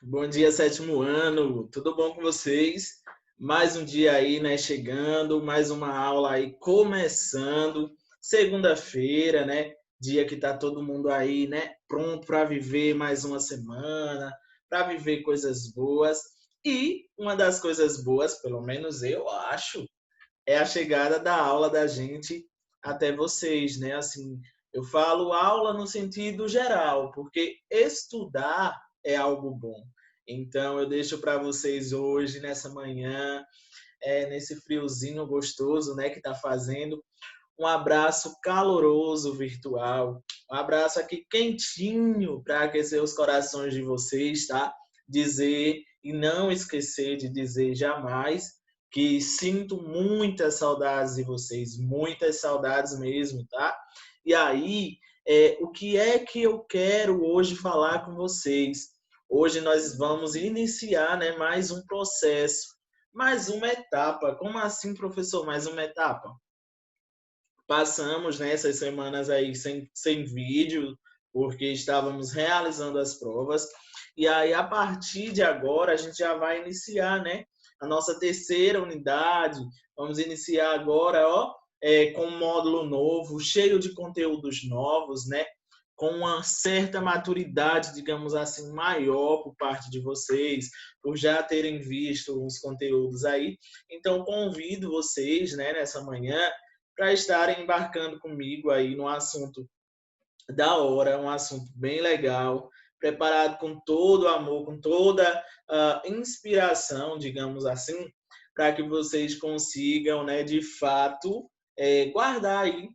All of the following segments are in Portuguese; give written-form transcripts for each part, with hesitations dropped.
Bom dia, sétimo ano. Tudo bom com vocês? Mais um dia aí, né, chegando, mais uma aula aí começando. Segunda-feira, né? Dia que tá todo mundo aí, né, pronto para viver mais uma semana, para viver coisas boas. E uma das coisas boas, pelo menos eu acho, é a chegada da aula da gente até vocês, né? Assim, eu falo aula no sentido geral, porque estudar é algo bom. Então, eu deixo para vocês hoje, nessa manhã, nesse friozinho gostoso, né, que está fazendo, um abraço caloroso virtual, um abraço aqui quentinho para aquecer os corações de vocês, tá? Dizer e não esquecer de dizer jamais que sinto muitas saudades de vocês, muitas saudades mesmo, tá? E aí, o que é que eu quero hoje falar com vocês? Hoje nós vamos iniciar, né, mais um processo, mais uma etapa. Como assim, professor? Mais uma etapa? Passamos nessas semanas aí sem vídeo, porque estávamos realizando as provas. E aí, a partir de agora, a gente já vai iniciar, né, a nossa terceira unidade. Vamos iniciar agora, com um módulo novo, cheio de conteúdos novos, né, com uma certa maturidade, digamos assim, maior por parte de vocês, por já terem visto os conteúdos aí. Então, convido vocês, né, nessa manhã, para estarem embarcando comigo aí no assunto da hora, um assunto bem legal, preparado com todo o amor, com toda a inspiração, digamos assim, para que vocês consigam, né, de fato, guardar aí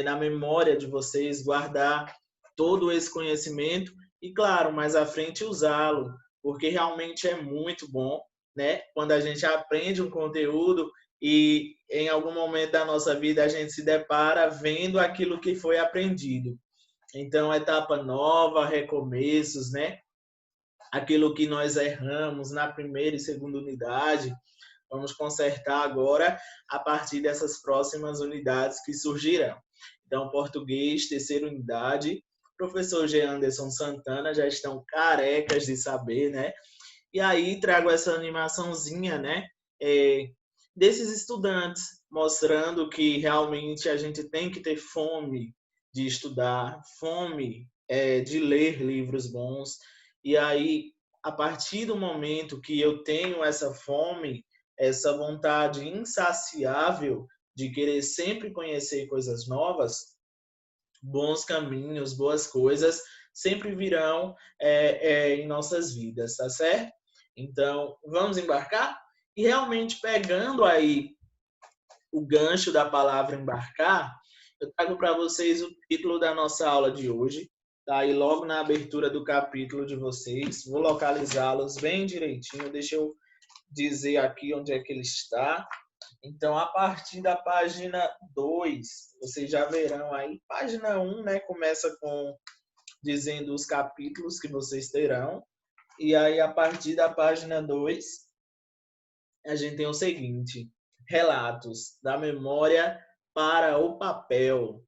na memória de vocês, guardar todo esse conhecimento e, claro, mais à frente usá-lo, porque realmente é muito bom, né? Quando a gente aprende um conteúdo e em algum momento da nossa vida a gente se depara vendo aquilo que foi aprendido. Então, etapa nova, recomeços, né? Aquilo que nós erramos na primeira e segunda unidade, vamos consertar agora a partir dessas próximas unidades que surgirão. Então, português, terceira unidade, professor G. Anderson Santana, já estão carecas de saber, né? E aí trago essa animaçãozinha, né? Desses estudantes, mostrando que realmente a gente tem que ter fome de estudar, fome de ler livros bons. E aí, a partir do momento que eu tenho essa fome, essa vontade insaciável de querer sempre conhecer coisas novas, bons caminhos, boas coisas sempre virão em nossas vidas, tá certo? Então, vamos embarcar? E realmente pegando aí o gancho da palavra embarcar, eu trago para vocês o título da nossa aula de hoje, tá aí logo na abertura do capítulo de vocês. Vou localizá-los bem direitinho, deixa eu dizer aqui onde é que ele está. Então, a partir da página 2, vocês já verão aí, página 1, né, começa com dizendo os capítulos que vocês terão, e aí a partir da página 2, a gente tem o seguinte: relatos da memória para o papel.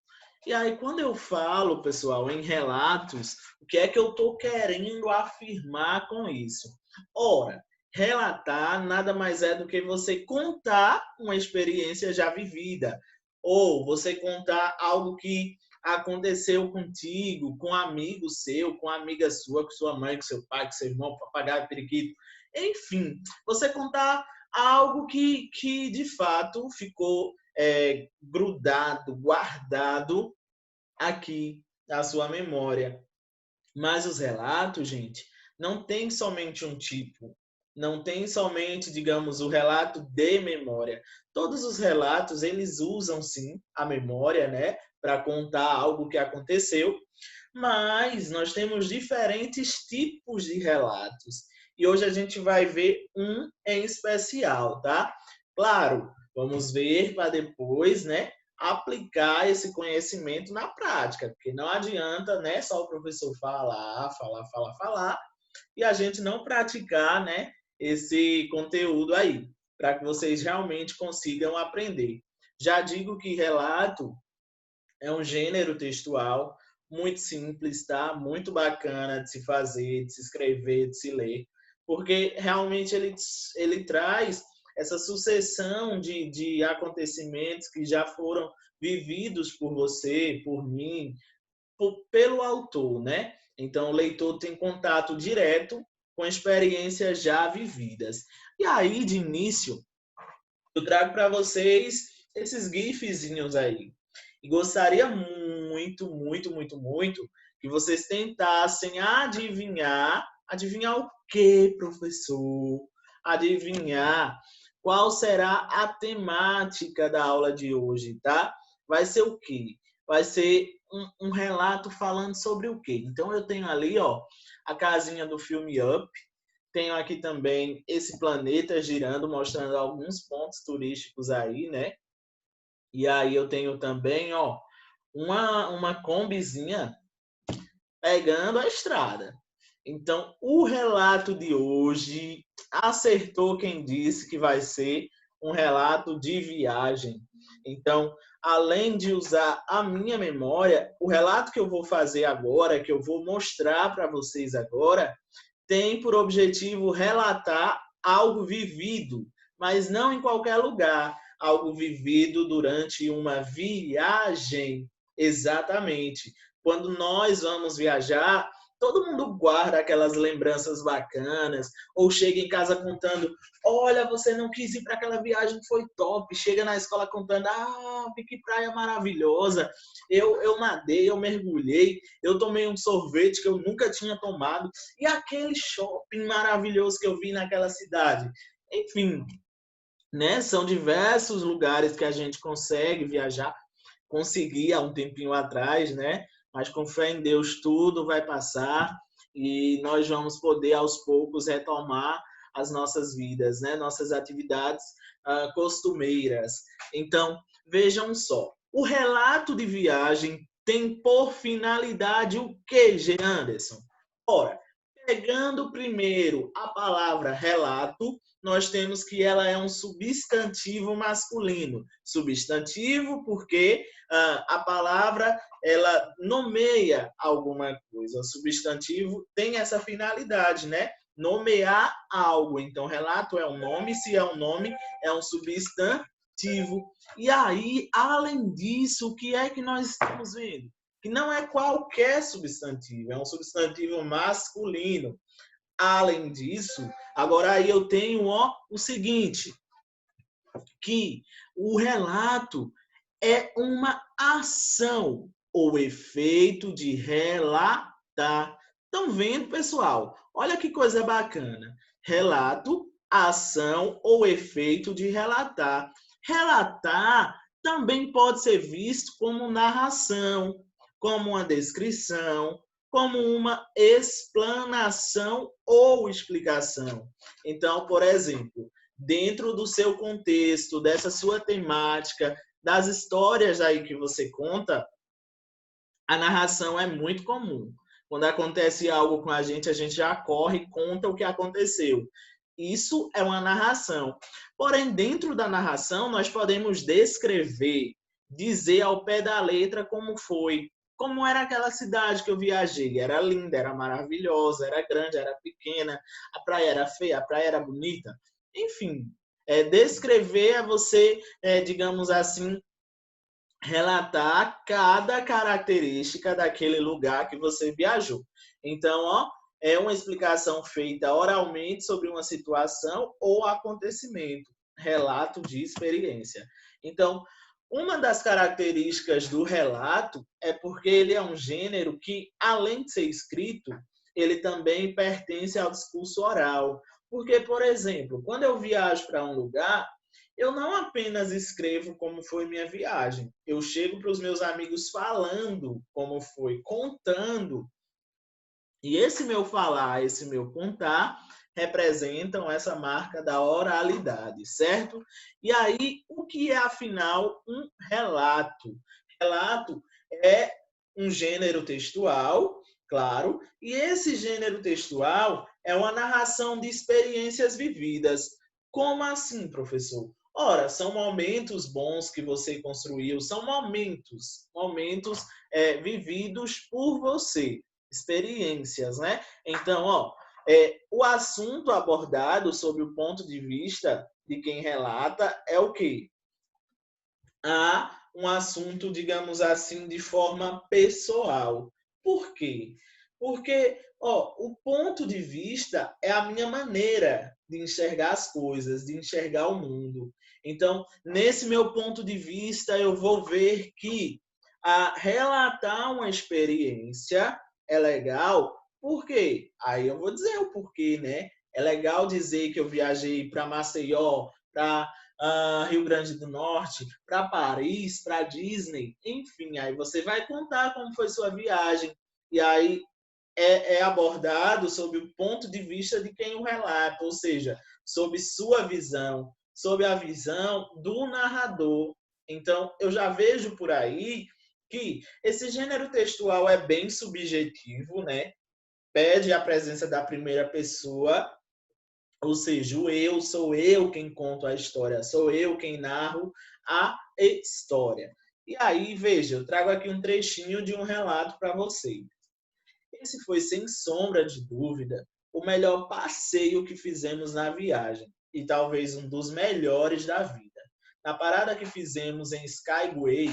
E aí, quando eu falo, pessoal, em relatos, o que é que eu estou querendo afirmar com isso? Ora, relatar nada mais é do que você contar uma experiência já vivida, ou você contar algo que aconteceu contigo, com um amigo seu, com uma amiga sua, com sua mãe, com seu pai, com seu irmão, papagaio, periquito. Enfim, você contar algo que de fato ficou grudado, guardado aqui na sua memória. Mas os relatos, gente, não tem somente um tipo, não tem somente, digamos, o relato de memória. Todos os relatos, eles usam sim a memória, né, para contar algo que aconteceu, mas nós temos diferentes tipos de relatos. E hoje a gente vai ver um em especial, tá? Claro, vamos ver para depois, né, aplicar esse conhecimento na prática, porque não adianta, né, só o professor falar, e a gente não praticar, né, esse conteúdo aí, para que vocês realmente consigam aprender. Já digo que relato é um gênero textual muito simples, tá? Muito bacana de se fazer, de se escrever, de se ler, porque realmente ele traz essa sucessão de acontecimentos que já foram vividos por você, por mim, pelo autor, né? Então, o leitor tem contato direto com experiências já vividas. E aí, de início, eu trago para vocês esses gifzinhos aí. E gostaria muito, muito, muito, muito que vocês tentassem adivinhar. Adivinhar o quê, professor? Adivinhar qual será a temática da aula de hoje, tá? Vai ser o quê? Vai ser um relato falando sobre o quê? Então, eu tenho ali, ó, a casinha do filme Up. Tenho aqui também esse planeta girando, mostrando alguns pontos turísticos aí, né? E aí eu tenho também, ó, uma combizinha pegando a estrada. Então, o relato de hoje acertou quem disse que vai ser um relato de viagem. Então, além de usar a minha memória, o relato que eu vou fazer agora, que eu vou mostrar para vocês agora, tem por objetivo relatar algo vivido, mas não em qualquer lugar, algo vivido durante uma viagem. Exatamente. Quando nós vamos viajar, todo mundo guarda aquelas lembranças bacanas, ou chega em casa contando, olha, você não quis ir para aquela viagem, foi top. Chega na escola contando, que praia maravilhosa, eu nadei, eu mergulhei, eu tomei um sorvete que eu nunca tinha tomado, e aquele shopping maravilhoso que eu vi naquela cidade. Enfim, né? São diversos lugares que a gente consegue viajar, conseguir há um tempinho atrás, né? Mas com fé em Deus tudo vai passar e nós vamos poder aos poucos retomar as nossas vidas, né? Nossas atividades costumeiras. Então, vejam só, o relato de viagem tem por finalidade o que, G. Anderson? Ora, pegando primeiro a palavra relato, nós temos que ela é um substantivo masculino. Substantivo porque a palavra ela nomeia alguma coisa. O substantivo tem essa finalidade, né? Nomear algo. Então, relato é um nome, se é um nome, é um substantivo. E aí, além disso, o que é que nós estamos vendo? Que não é qualquer substantivo, é um substantivo masculino. Além disso, agora aí eu tenho o seguinte, que o relato é uma ação ou efeito de relatar. Estão vendo, pessoal? Olha que coisa bacana. Relato, ação ou efeito de relatar. Relatar também pode ser visto como narração, como uma descrição, como uma explanação ou explicação. Então, por exemplo, dentro do seu contexto, dessa sua temática, das histórias aí que você conta, a narração é muito comum. Quando acontece algo com a gente já corre e conta o que aconteceu. Isso é uma narração. Porém, dentro da narração, nós podemos descrever, dizer ao pé da letra como foi. Como era aquela cidade que eu viajei. Era linda, era maravilhosa, era grande, era pequena, a praia era feia, a praia era bonita. Enfim, descrever é você, digamos assim, relatar cada característica daquele lugar que você viajou. Então, ó, é uma explicação feita oralmente sobre uma situação ou acontecimento, relato de experiência. Então, uma das características do relato é porque ele é um gênero que, além de ser escrito, ele também pertence ao discurso oral. Porque, por exemplo, quando eu viajo para um lugar, eu não apenas escrevo como foi minha viagem, eu chego para os meus amigos falando como foi, contando. E esse meu falar, esse meu contar, representam essa marca da oralidade, certo? E aí, o que é, afinal, um relato? Relato é um gênero textual, claro, e esse gênero textual é uma narração de experiências vividas. Como assim, professor? Ora, são momentos bons que você construiu, são momentos vividos por você, experiências, né? Então, o assunto abordado sob o ponto de vista de quem relata é o quê? A um assunto, digamos assim, de forma pessoal. Por quê? Porque o ponto de vista é a minha maneira de enxergar as coisas, de enxergar o mundo. Então, nesse meu ponto de vista, eu vou ver que relatar uma experiência é legal. Por quê? Aí eu vou dizer o porquê, né? É legal dizer que eu viajei para Maceió, para Rio Grande do Norte, para Paris, para Disney, enfim, aí você vai contar como foi sua viagem. E aí é abordado sob o ponto de vista de quem o relata, ou seja, sob sua visão, sob a visão do narrador. Então, eu já vejo por aí que esse gênero textual é bem subjetivo, né? Pede a presença da primeira pessoa, ou seja, sou eu quem conto a história, sou eu quem narro a história. E aí, veja, eu trago aqui um trechinho de um relato para vocês. Esse foi, sem sombra de dúvida, o melhor passeio que fizemos na viagem e talvez um dos melhores da vida. Na parada que fizemos em Skyway,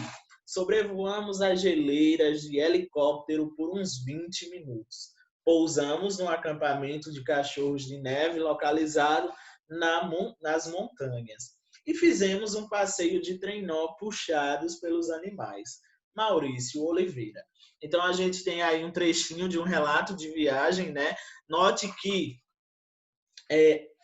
sobrevoamos as geleiras de helicóptero por uns 20 minutos. Pousamos num acampamento de cachorros de neve localizado nas montanhas e fizemos um passeio de trenó puxados pelos animais. Maurício Oliveira. Então a gente tem aí um trechinho de um relato de viagem, né? Note que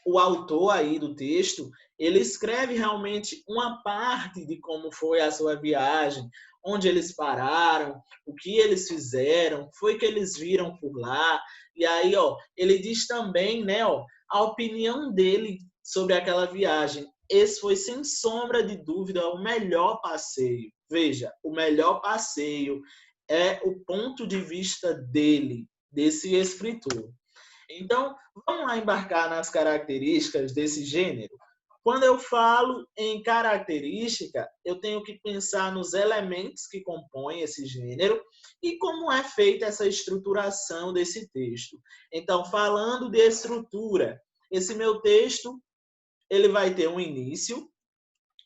o autor aí do texto, ele escreve realmente uma parte de como foi a sua viagem, onde eles pararam, o que eles fizeram, foi que eles viram por lá. E aí, ele diz também, né, a opinião dele sobre aquela viagem. Esse foi, sem sombra de dúvida, o melhor passeio. Veja, o melhor passeio é o ponto de vista dele, desse escritor. Então, vamos lá embarcar nas características desse gênero. Quando eu falo em característica, eu tenho que pensar nos elementos que compõem esse gênero e como é feita essa estruturação desse texto. Então, falando de estrutura, esse meu texto ele vai ter um início,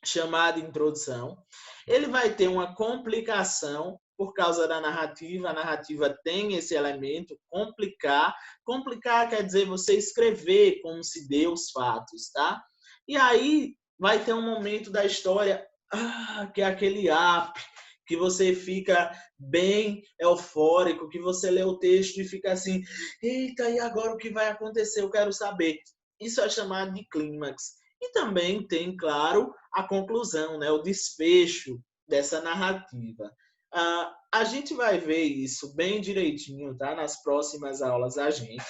chamado introdução. Ele vai ter uma complicação por causa da narrativa. A narrativa tem esse elemento, complicar. Complicar quer dizer você escrever como se deu os fatos, tá? E aí vai ter um momento da história que é aquele up, que você fica bem eufórico, que você lê o texto e fica assim, eita, e agora o que vai acontecer? Eu quero saber. Isso é chamado de clímax. E também tem, claro, a conclusão, né, o desfecho dessa narrativa. A gente vai ver isso bem direitinho, tá? Nas próximas aulas da gente.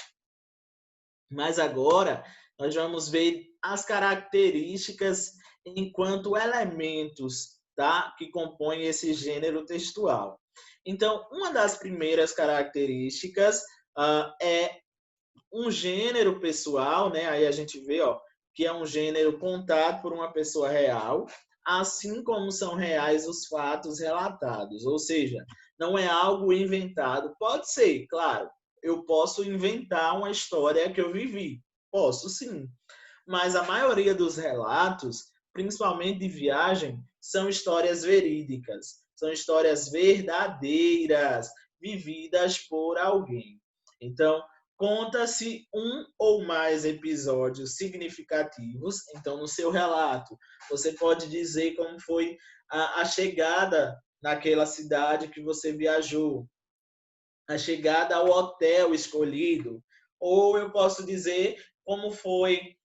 Mas agora nós vamos ver as características enquanto elementos, tá? Que compõem esse gênero textual. Então, uma das primeiras características é um gênero pessoal, né? Aí a gente vê, que é um gênero contado por uma pessoa real, assim como são reais os fatos relatados. Ou seja, não é algo inventado. Pode ser, claro, eu posso inventar uma história que eu vivi. Posso sim. Mas a maioria dos relatos, principalmente de viagem, são histórias verídicas. São histórias verdadeiras, vividas por alguém. Então, conta-se um ou mais episódios significativos. Então, no seu relato, você pode dizer como foi a chegada naquela cidade que você viajou, a chegada ao hotel escolhido, ou eu posso dizer como foi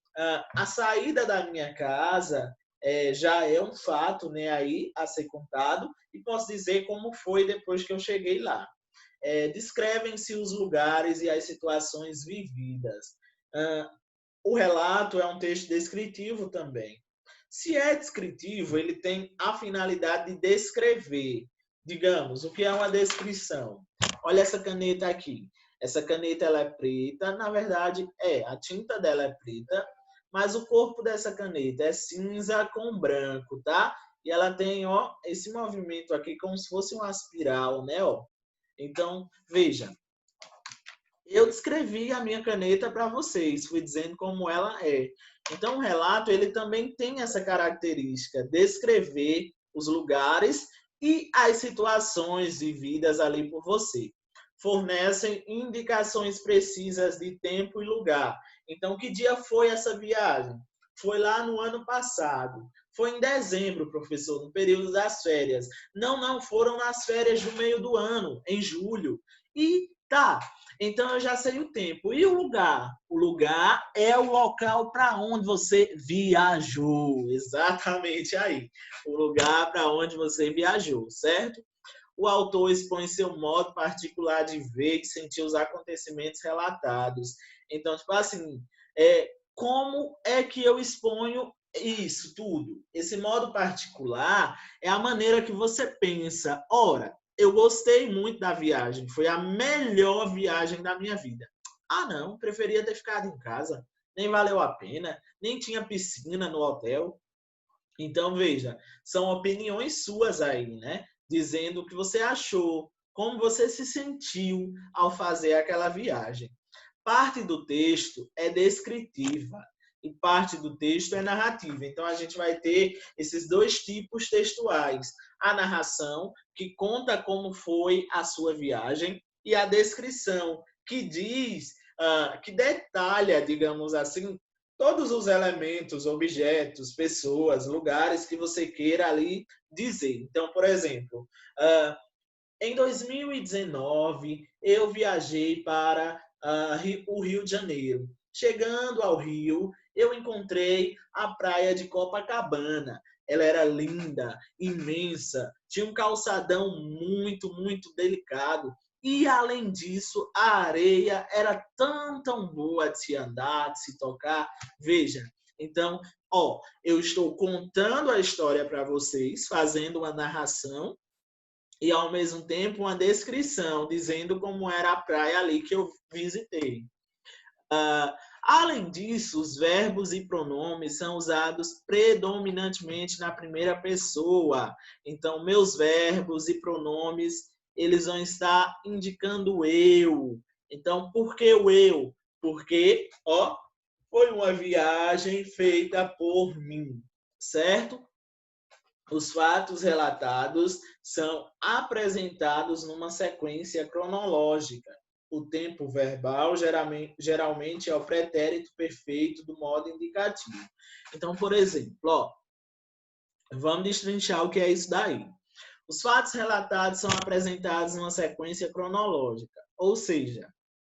a saída da minha casa, já é um fato, né, aí a ser contado, e posso dizer como foi depois que eu cheguei lá. Descrevem-se os lugares e as situações vividas. O relato é um texto descritivo também. Se é descritivo, ele tem a finalidade de descrever. Digamos, o que é uma descrição? Olha essa caneta aqui. Essa caneta ela é preta, na verdade a tinta dela é preta, mas o corpo dessa caneta é cinza com branco, tá? E ela tem, ó, esse movimento aqui como se fosse uma espiral, né, ó. Então, veja, eu descrevi a minha caneta para vocês, fui dizendo como ela é. Então, o relato, ele também tem essa característica, descrever os lugares e as situações vividas ali por você. Fornecem indicações precisas de tempo e lugar. Então, que dia foi essa viagem? Foi lá no ano passado. Foi em dezembro, professor, no período das férias. Não, foram nas férias do meio do ano, em julho. E tá, então eu já sei o tempo. E o lugar? O lugar é o local para onde você viajou. Exatamente aí. O lugar para onde você viajou, certo? O autor expõe seu modo particular de ver e sentir os acontecimentos relatados. Então, tipo assim, como é que eu exponho isso tudo? Esse modo particular é a maneira que você pensa. Ora, eu gostei muito da viagem, foi a melhor viagem da minha vida. Ah, não, preferia ter ficado em casa, nem valeu a pena, nem tinha piscina no hotel. Então, veja, são opiniões suas aí, né? Dizendo o que você achou, como você se sentiu ao fazer aquela viagem. Parte do texto é descritiva e parte do texto é narrativa. Então, a gente vai ter esses dois tipos textuais. A narração, que conta como foi a sua viagem, e a descrição, que diz, que detalha, digamos assim, todos os elementos, objetos, pessoas, lugares que você queira ali dizer. Então, por exemplo, em 2019, eu viajei para o Rio de Janeiro. Chegando ao Rio, eu encontrei a praia de Copacabana. Ela era linda, imensa, tinha um calçadão muito delicado. E, além disso, a areia era tão boa de se andar, de se tocar. Veja, então, ó, eu estou contando a história para vocês, fazendo uma narração, e, ao mesmo tempo, uma descrição, dizendo como era a praia ali que eu visitei. Além disso, os verbos e pronomes são usados predominantemente na primeira pessoa. Então, meus verbos e pronomes, eles vão estar indicando eu. Então, por que o eu? Porque, ó, foi uma viagem feita por mim, certo? Os fatos relatados são apresentados numa sequência cronológica. O tempo verbal geralmente é o pretérito perfeito do modo indicativo. Então, por exemplo, ó, vamos destrinchar o que é isso daí. Os fatos relatados são apresentados numa sequência cronológica, ou seja,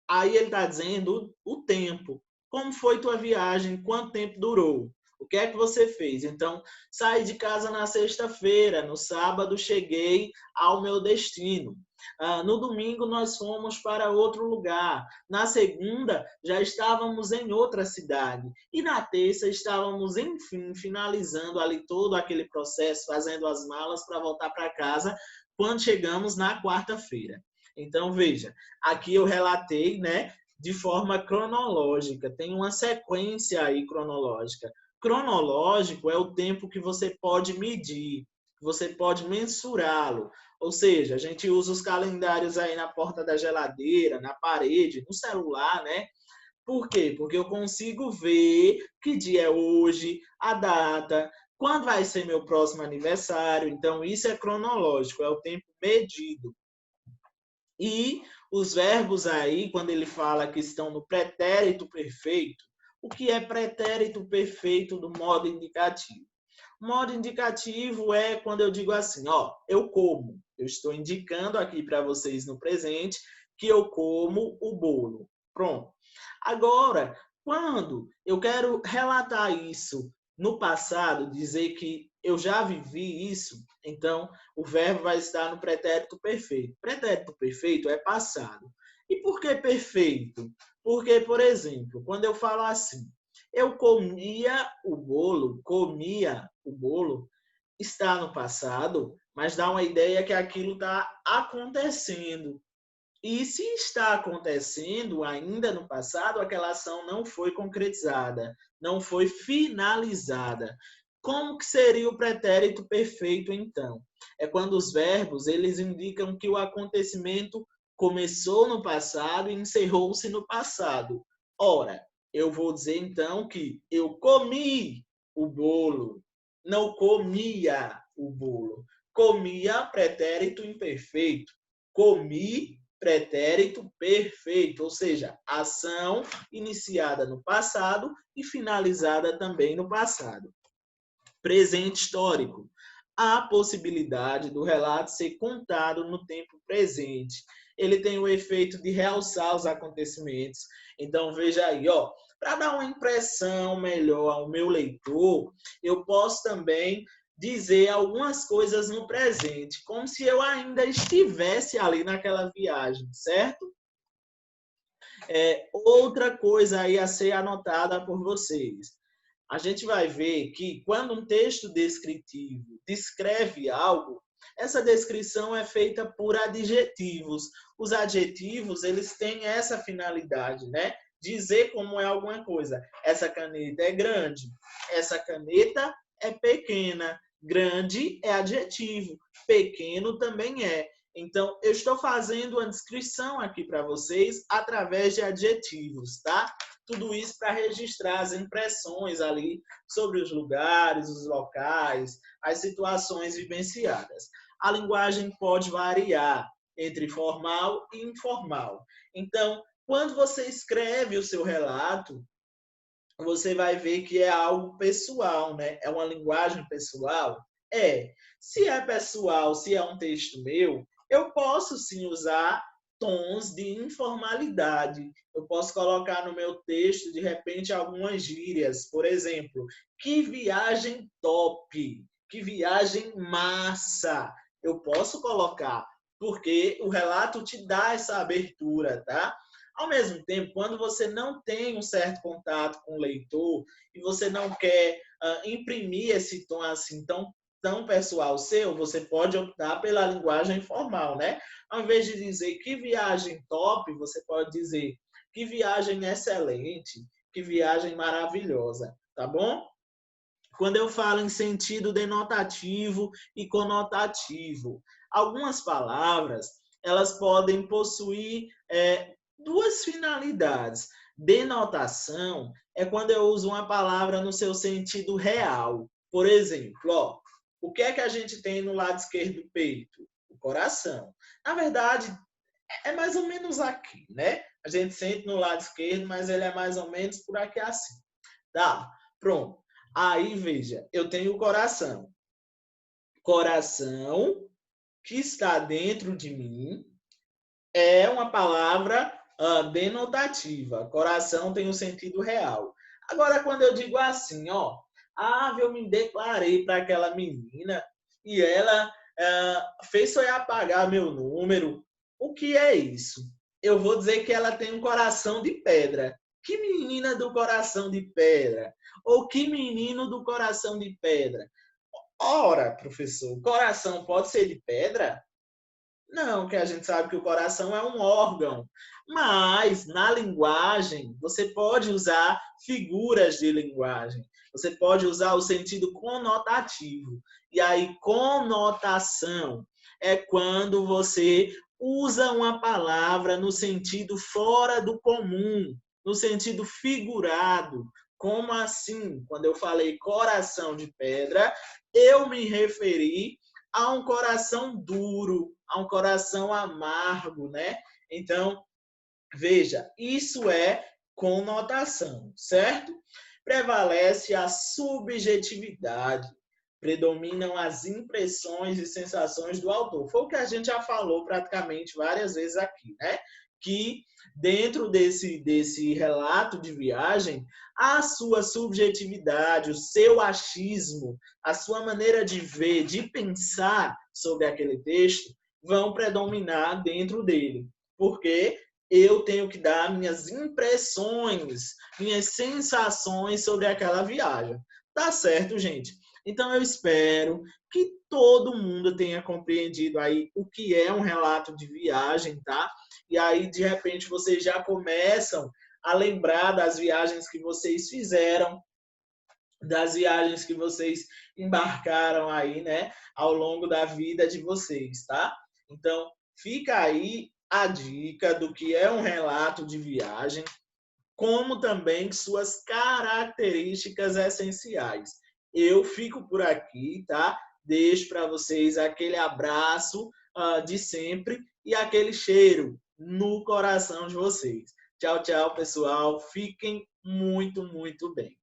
aí ele está dizendo o tempo. Como foi tua viagem? Quanto tempo durou? O que é que você fez? Então, saí de casa na sexta-feira. No sábado, cheguei ao meu destino. No domingo, nós fomos para outro lugar. Na segunda, já estávamos em outra cidade. E na terça, estávamos, enfim, finalizando ali todo aquele processo, fazendo as malas para voltar para casa, quando chegamos na quarta-feira. Então, veja, aqui eu relatei, né, de forma cronológica, tem uma sequência aí cronológica. Cronológico é o tempo que você pode medir, que você pode mensurá-lo. Ou seja, a gente usa os calendários aí na porta da geladeira, na parede, no celular, né? Por quê? Porque eu consigo ver que dia é hoje, a data, quando vai ser meu próximo aniversário. Então, isso é cronológico, é o tempo medido. E os verbos aí, quando ele fala que estão no pretérito perfeito, o que é pretérito perfeito do modo indicativo? O modo indicativo é quando eu digo assim, ó, eu como. Eu estou indicando aqui para vocês no presente que eu como o bolo. Pronto. Agora, quando eu quero relatar isso no passado, dizer que eu já vivi isso, então o verbo vai estar no pretérito perfeito. Pretérito perfeito é passado. E por que perfeito? Porque, por exemplo, quando eu falo assim, eu comia o bolo, está no passado, mas dá uma ideia que aquilo está acontecendo. E se está acontecendo ainda no passado, aquela ação não foi concretizada, não foi finalizada. Como que seria o pretérito perfeito, então? É quando os verbos eles indicam que o acontecimento começou no passado e encerrou-se no passado. Ora, eu vou dizer então que eu comi o bolo, não comia o bolo. Comia, pretérito imperfeito. Comi, pretérito perfeito, ou seja, ação iniciada no passado e finalizada também no passado. Presente histórico. Há a possibilidade do relato ser contado no tempo presente. Ele tem o efeito de realçar os acontecimentos. Então, veja aí, ó, para dar uma impressão melhor ao meu leitor, eu posso também dizer algumas coisas no presente, como se eu ainda estivesse ali naquela viagem, certo? Outra coisa aí a ser anotada por vocês. A gente vai ver que quando um texto descritivo descreve algo, essa descrição é feita por adjetivos. Os adjetivos, eles têm essa finalidade, né? Dizer como é alguma coisa. Essa caneta é grande, essa caneta é pequena. Grande é adjetivo, pequeno também é. Então, eu estou fazendo uma descrição aqui para vocês através de adjetivos, tá? Tudo isso para registrar as impressões ali sobre os lugares, os locais, as situações vivenciadas. A linguagem pode variar entre formal e informal. Então, quando você escreve o seu relato, você vai ver que é algo pessoal, né? É uma linguagem pessoal. Se é pessoal, se é um texto meu, eu posso sim usar tons de informalidade. Eu posso colocar no meu texto, de repente, algumas gírias. Por exemplo, que viagem top, que viagem massa. Eu posso colocar, porque o relato te dá essa abertura, tá? Ao mesmo tempo, quando você não tem um certo contato com o leitor e você não quer imprimir esse tom assim tão pessoal seu, você pode optar pela linguagem informal, né? Ao invés de dizer que viagem top, você pode dizer que viagem excelente, que viagem maravilhosa, tá bom? Quando eu falo em sentido denotativo e conotativo, algumas palavras elas podem possuir duas finalidades. Denotação é quando eu uso uma palavra no seu sentido real. Por exemplo, ó, o que é que a gente tem no lado esquerdo do peito? O coração. Na verdade, é mais ou menos aqui, né? A gente sente no lado esquerdo, mas ele é mais ou menos por aqui assim. Tá? Pronto. Aí, veja, eu tenho o coração. Coração que está dentro de mim é uma palavra denotativa. Coração tem um sentido real. Agora, quando eu digo assim, ó, eu me declarei para aquela menina e ela fez só eu apagar meu número. O que é isso? Eu vou dizer que ela tem um coração de pedra. Que menina do coração de pedra? Ou que menino do coração de pedra? Ora, professor, coração pode ser de pedra? Não, que a gente sabe que o coração é um órgão. Mas na linguagem, você pode usar figuras de linguagem. Você pode usar o sentido conotativo. E aí, conotação é quando você usa uma palavra no sentido fora do comum, no sentido figurado. Como assim? Quando eu falei coração de pedra, eu me referi a um coração duro, a um coração amargo, né? Então, veja, isso é conotação, certo? Prevalece a subjetividade, predominam as impressões e sensações do autor. Foi o que a gente já falou praticamente várias vezes aqui, né? Que dentro desse relato de viagem, a sua subjetividade, o seu achismo, a sua maneira de ver, de pensar sobre aquele texto, vão predominar dentro dele. Porque eu tenho que dar minhas impressões, minhas sensações sobre aquela viagem. Tá certo, gente? Então eu espero que todo mundo tenha compreendido aí o que é um relato de viagem, tá? e aí, de repente, vocês já começam a lembrar das viagens que vocês fizeram, das viagens que vocês embarcaram aí, né, ao longo da vida de vocês, tá? Então, fica aí a dica do que é um relato de viagem, como também suas características essenciais. Eu fico por aqui, tá? Deixo para vocês aquele abraço de sempre e aquele cheiro no coração de vocês. Tchau, tchau, pessoal. Fiquem muito, muito bem.